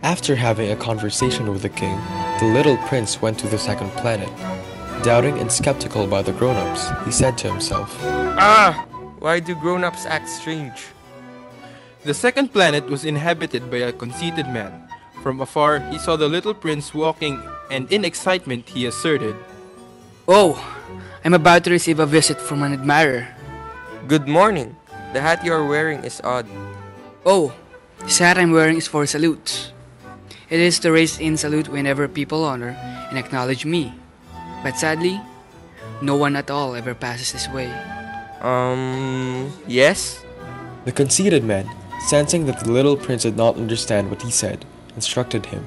After having a conversation with the king, the little prince went to the second planet. Doubting and skeptical by the grown-ups, he said to himself, Why do grown-ups act strange? The second planet was inhabited by a conceited man. From afar, he saw the little prince walking, and in excitement, he asserted, Oh, I'm about to receive a visit from an admirer. Good morning. The hat you are wearing is odd. Oh, this hat I'm wearing is for salutes. It is to raise in salute whenever people honor and acknowledge me. But sadly, no one at all ever passes this way. Yes? The conceited man, sensing that the little prince did not understand what he said, instructed him.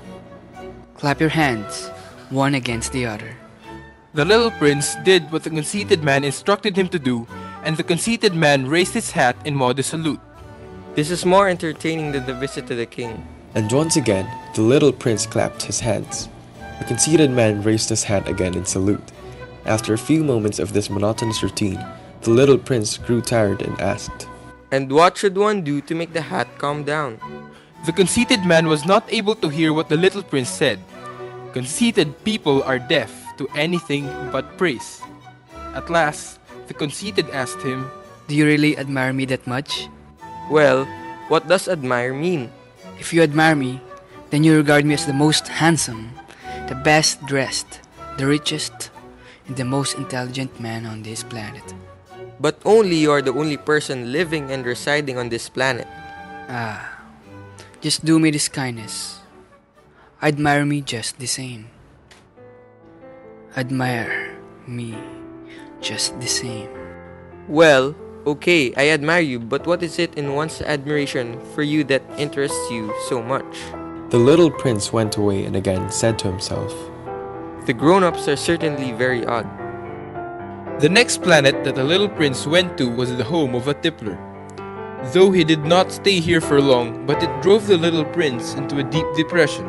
Clap your hands, one against the other. The little prince did what the conceited man instructed him to do, and the conceited man raised his hat in modest salute. This is more entertaining than the visit to the king. And once again, the little prince clapped his hands. The conceited man raised his hat again in salute. After a few moments of this monotonous routine, the little prince grew tired and asked, And what should one do to make the hat calm down? The conceited man was not able to hear what the little prince said. Conceited people are deaf to anything but praise. At last, the conceited asked him, Do you really admire me that much? Well, what does admire mean? If you admire me, then you regard me as the most handsome, the best dressed, the richest, and the most intelligent man on this planet. But only you are the only person living and residing on this planet. Just do me this kindness. Admire me just the same. Admire me just the same. Well, okay, I admire you, but what is it in one's admiration for you that interests you so much? The little prince went away and again said to himself, The grown-ups are certainly very odd. The next planet that the little prince went to was the home of a Tippler. Though he did not stay here for long, but it drove the little prince into a deep depression.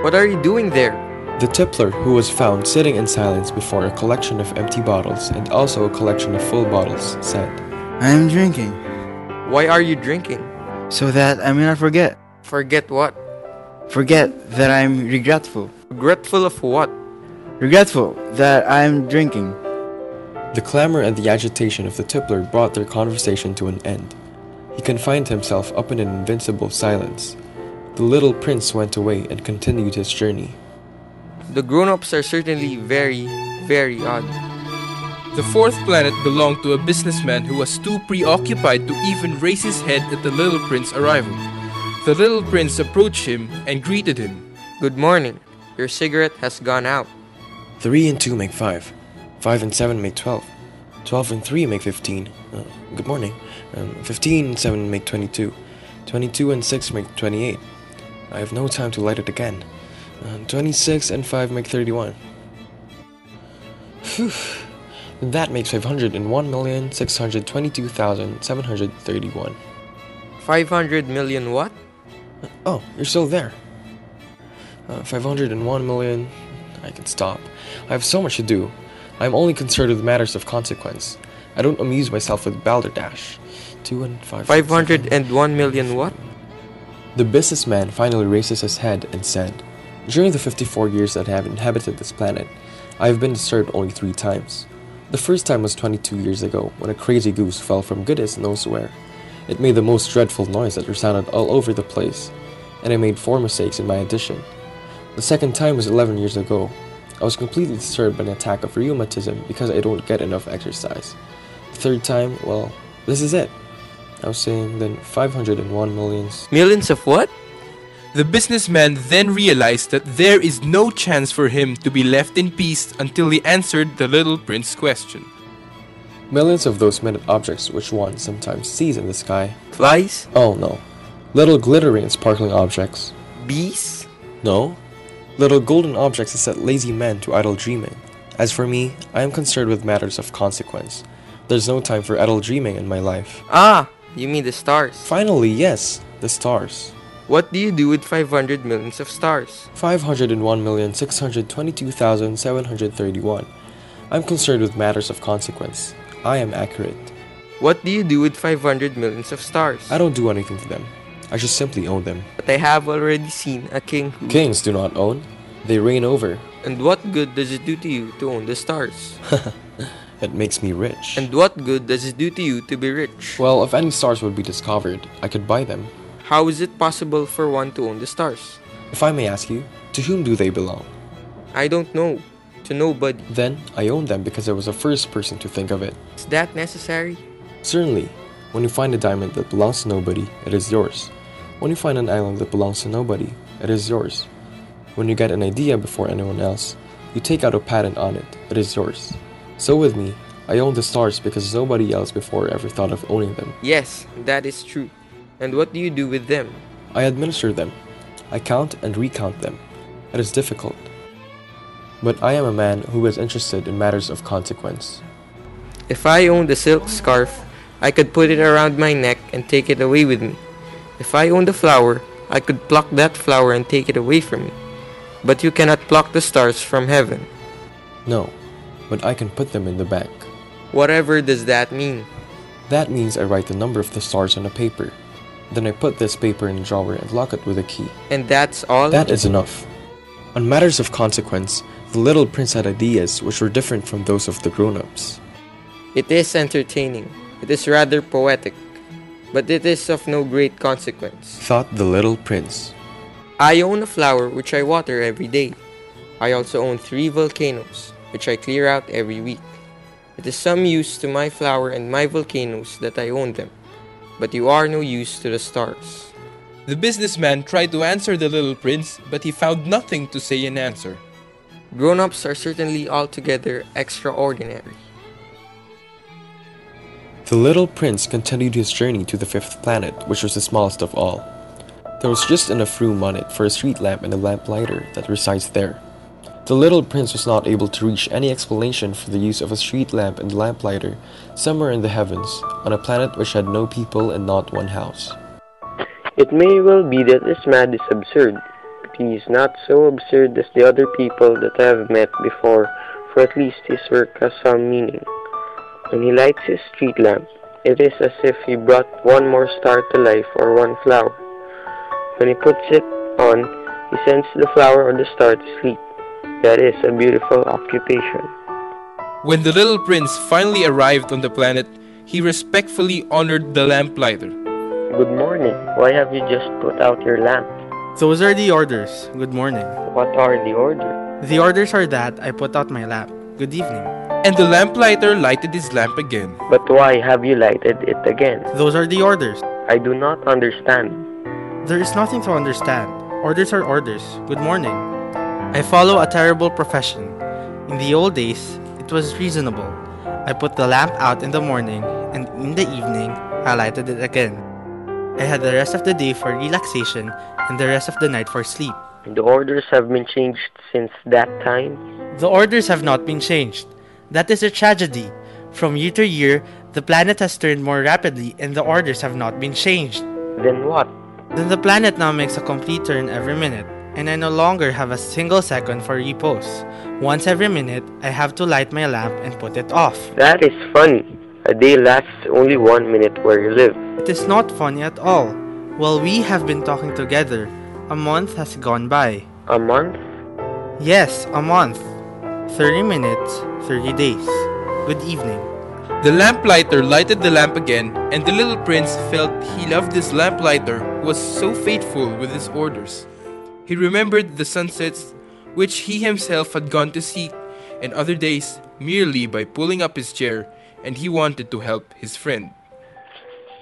What are you doing there? The Tippler, who was found sitting in silence before a collection of empty bottles and also a collection of full bottles, said, I am drinking, Why are you drinking? so that I may not forget. Forget what? Forget that I am regretful. Regretful of what? Regretful that I am drinking. The clamor and the agitation of the Tippler brought their conversation to an end. He confined himself up in an invincible silence. The little prince went away and continued his journey. The grown-ups are certainly very, very odd. The fourth planet belonged to a businessman who was too preoccupied to even raise his head at the little prince's arrival. The little prince approached him and greeted him. Good morning. Your cigarette has gone out. 3 and 2 make 5. 5 and 7 make 12. 12 and 3 make 15. Good morning. 15 and 7 make 22. 22 and 6 make 28. I have no time to light it again. 26 and 5 make 31. Phew. That makes 501,622,731. 500 million what? Oh, you're still there. 501 million. I can stop. I have so much to do. I am only concerned with matters of consequence. I don't amuse myself with balderdash. 2 and 5. 501 million what? The businessman finally raises his head and said, During the 54 years that I have inhabited this planet, I have been disturbed only 3 times. The first time was 22 years ago, when a crazy goose fell from goodness knows where. It made the most dreadful noise that resounded all over the place, and I made 4 mistakes in my addition. The second time was 11 years ago. I was completely disturbed by an attack of rheumatism because I don't get enough exercise. The third time, well, this is it. I was saying then 501 millions. Millions of what? The businessman then realized that there is no chance for him to be left in peace until he answered the little prince's question. Millions of those minute objects which one sometimes sees in the sky. Flies? Oh no. Little glittering and sparkling objects. Bees? No. Little golden objects that set lazy men to idle dreaming. As for me, I am concerned with matters of consequence. There's no time for idle dreaming in my life. Ah, you mean the stars? Finally, yes, the stars. What do you do with 500 millions of stars? 501,622,731. I'm concerned with matters of consequence. I am accurate. What do you do with 500 millions of stars? I don't do anything to them. I should simply own them. But I have already seen a king who... Kings do not own, they reign over. And what good does it do to you to own the stars? It makes me rich. And what good does it do to you to be rich? Well, if any stars would be discovered, I could buy them. How is it possible for one to own the stars? If I may ask you, to whom do they belong? I don't know. To nobody. Then, I own them because I was the first person to think of it. Is that necessary? Certainly. When you find a diamond that belongs to nobody, it is yours. When you find an island that belongs to nobody, it is yours. When you get an idea before anyone else, you take out a patent on it, it is yours. So with me, I own the stars because nobody else before ever thought of owning them. Yes, that is true. And what do you do with them? I administer them. I count and recount them. It is difficult. But I am a man who is interested in matters of consequence. If I owned a silk scarf, I could put it around my neck and take it away with me. If I owned a flower, I could pluck that flower and take it away from me. But you cannot pluck the stars from heaven. No, but I can put them in the bank. Whatever does that mean? That means I write the number of the stars on a paper. Then I put this paper in a drawer and lock it with a key. And that's all? That is enough. On matters of consequence, the little prince had ideas which were different from those of the grown-ups. It is entertaining. It is rather poetic. But it is of no great consequence, Thought the little prince. I own a flower which I water every day. I also own 3 volcanoes, which I clear out every week. It is some use to my flower and my volcanoes that I own them. But you are no use to the stars. The businessman tried to answer the little prince, but he found nothing to say in answer. Grown-ups are certainly altogether extraordinary. The little prince continued his journey to the 5th planet, which was the smallest of all. There was just enough room on it for a street lamp and a lamplighter that resides there. The little prince was not able to reach any explanation for the use of a street lamp and lamplighter somewhere in the heavens, on a planet which had no people and not one house. It may well be that this man is absurd, but he is not so absurd as the other people that I have met before, for at least his work has some meaning. When he lights his street lamp, it is as if he brought one more star to life or one flower. When he puts it on, he sends the flower or the star to sleep. That is a beautiful occupation. When the little prince finally arrived on the planet, he respectfully honored the lamplighter. Good morning. Why have you just put out your lamp? Those are the orders. Good morning. What are the orders? The orders are that I put out my lamp. Good evening. And the lamplighter lighted his lamp again. But why have you lighted it again? Those are the orders. I do not understand. There is nothing to understand. Orders are orders. Good morning. I follow a terrible profession. In the old days, it was reasonable. I put the lamp out in the morning, and in the evening, I lighted it again. I had the rest of the day for relaxation, and the rest of the night for sleep. The orders have been changed since that time? The orders have not been changed. That is a tragedy. From year to year, the planet has turned more rapidly, and the orders have not been changed. Then what? Then the planet now makes a complete turn every minute, and I no longer have a single second for repose. Once every minute, I have to light my lamp and put it off. That is funny. A day lasts only 1 minute where you live. It is not funny at all. While we have been talking together, a month has gone by. A month? Yes, a month. 30 minutes, 30 days. Good evening. The lamplighter lighted the lamp again, and the little prince felt he loved this lamplighter who was so faithful with his orders. He remembered the sunsets which he himself had gone to seek, and other days merely by pulling up his chair, and he wanted to help his friend.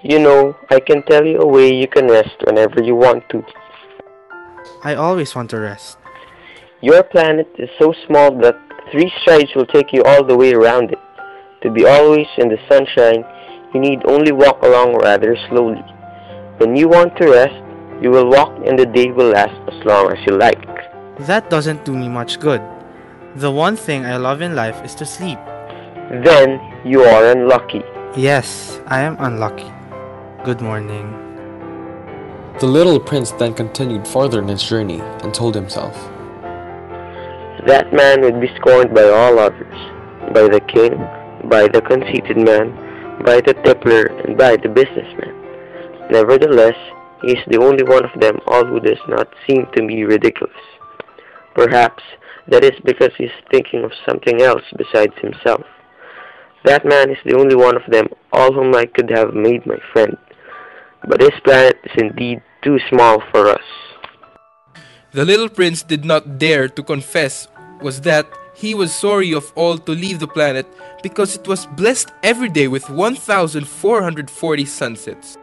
You know, I can tell you a way you can rest whenever you want to. I always want to rest. Your planet is so small that 3 strides will take you all the way around it. To be always in the sunshine, you need only walk along rather slowly. When you want to rest, you will walk and the day will last as long as you like. That doesn't do me much good. The one thing I love in life is to sleep. Then you are unlucky. Yes, I am unlucky. Good morning. The little prince then continued farther in his journey and told himself, That man would be scorned by all others, by the king, by the conceited man, by the Tippler, and by the businessman. Nevertheless, He is the only one of them all who does not seem to be ridiculous. Perhaps that is because he is thinking of something else besides himself. That man is the only one of them all whom I could have made my friend. But this planet is indeed too small for us. The little prince did not dare to confess was that he was sorry of all to leave the planet because it was blessed every day with 1,440 sunsets.